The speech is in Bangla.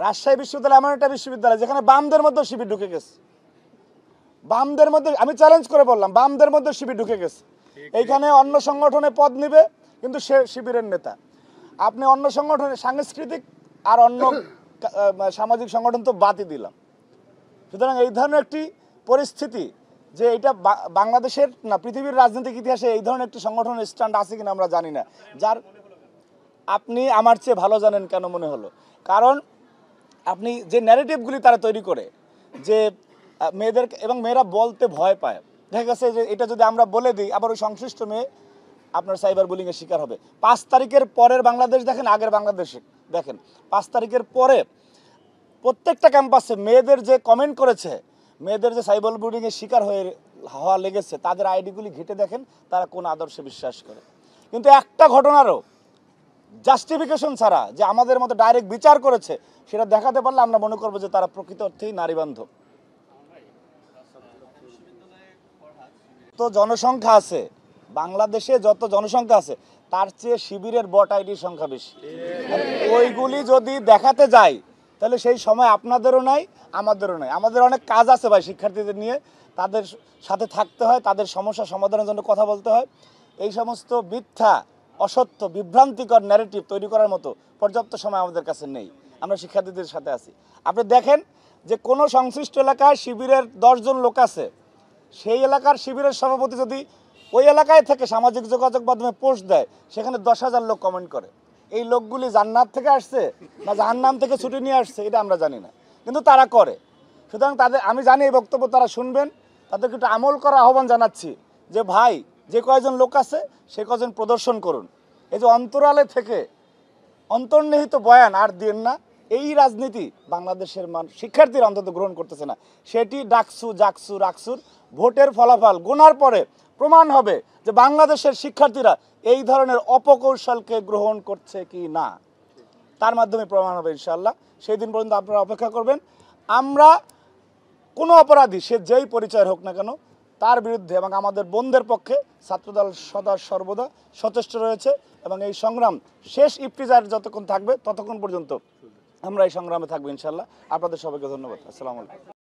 রাজশাহী বিশ্ববিদ্যালয় এমন একটা বিশ্ববিদ্যালয় যেখানে বামদের মধ্যে শিবির ঢুকে গেছে। বামদের মধ্যে আমি চ্যালেঞ্জ করে বললাম, বামদের মধ্যে শিবির ঢুকে গেছে। এইখানে অন্য সংগঠনে পদ নিবে, কিন্তু সে শিবিরের নেতা। আপনি অন্য সংগঠনে সাংস্কৃতিক আর অন্য সামাজিক সংগঠন তো বাদই দিলাম। সুতরাং এই ধরনের একটি পরিস্থিতি, যে এটা বাংলাদেশের না পৃথিবীর রাজনৈতিক ইতিহাসে এই ধরনের একটি সংগঠনের স্ট্যান্ড আছে কিনা আমরা জানি না। যার আপনি আমার চেয়ে ভালো জানেন কেন মনে হলো, কারণ আপনি যে ন্যারেটিভগুলি তারা তৈরি করে, যে মেয়েদের এবং মেয়েরা বলতে ভয় পায়, দেখা গেছে যে এটা যদি আমরা বলে দিই আবার ওই সংশ্লিষ্ট মেয়ে আপনার সাইবার বুলিংয়ের শিকার হবে। 5 তারিখের পরের বাংলাদেশ দেখেন, আগের বাংলাদেশে দেখেন। 5 তারিখের পরে প্রত্যেকটা ক্যাম্পাসে মেয়েদের যে কমেন্ট করেছে, মেয়েদের যে সাইবার বুলিংয়ের শিকার হওয়া লেগেছে, তাদের আইডিগুলি ঘেটে দেখেন তারা কোন আদর্শে বিশ্বাস করে। কিন্তু একটা ঘটনারও জাস্টিফিকেশন ছাড়া যে আমাদের মতো ডাইরেক্ট বিচার করেছে, সেটা দেখাতে পারলে আমরা মনে করবো যে তারা প্রকৃত অর্থেই নারীবান্ধব। তো জনসংখ্যা আছে বাংলাদেশে, যত জনসংখ্যা আছে তার চেয়ে শিবিরের বট আইডির সংখ্যা বেশি। ওইগুলি যদি দেখাতে যাই তাহলে সেই সময় আপনাদেরও নাই, আমাদেরও নাই। আমাদের অনেক কাজ আছে ভাই, শিক্ষার্থীদের নিয়ে তাদের সাথে থাকতে হয়, তাদের সমস্যা সমাধানের জন্য কথা বলতে হয়। এই সমস্ত মিথ্যা, অসত্য, বিভ্রান্তিকর ন্যারেটিভ তৈরি করার মতো পর্যাপ্ত সময় আমাদের কাছে নেই। আমরা শিক্ষার্থীদের সাথে আছি। আপনি দেখেন যে কোনো সংশ্লিষ্ট এলাকায় শিবিরের 10 জন লোক আছে, সেই এলাকার শিবিরের সভাপতি যদি ওই এলাকায় থেকে সামাজিক যোগাযোগ মাধ্যমে পোস্ট দেয়, সেখানে 10,000 লোক কমেন্ট করে। এই লোকগুলি জান্নাত থেকে আসছে না জাহান্নাম থেকে ছুটি নিয়ে আসছে এটা আমরা জানি না, কিন্তু তারা করে। সুতরাং তাদের, আমি জানি এই বক্তব্য তারা শুনবেন, তাদেরকে একটু আমল করার আহ্বান জানাচ্ছি যে ভাই, যে কয়জন লোক আছে সে কয়জন প্রদর্শন করুন। এই যে অন্তরালে থেকে অন্তর্নিহিত বয়ান আর দিন না, এই রাজনীতি বাংলাদেশের শিক্ষার্থীরা অন্তত গ্রহণ করতেছে না। সেটি ডাকসু জাকসু রাকসুর ভোটের ফলাফল গোনার পরে প্রমাণ হবে যে বাংলাদেশের শিক্ষার্থীরা এই ধরনের অপকৌশলকে গ্রহণ করছে কি না, তার মাধ্যমে প্রমাণ হবে ইনশাআল্লাহ। সেই দিন পর্যন্ত আপনারা অপেক্ষা করবেন। আমরা কোনো অপরাধী, সে যেই পরিচয় হোক না কেন, তার বিরুদ্ধে এবং আমাদের বোনদের পক্ষে ছাত্রদল সদা সর্বদা সচেষ্ট রয়েছে, এবং এই সংগ্রাম শেষ ইফতিজার যতক্ষণ থাকবে ততক্ষণ পর্যন্ত আমরা এই সংগ্রামে থাকবো ইনশাআল্লাহ। আপনাদের সবাইকে ধন্যবাদ। আসসালামু আলাইকুম।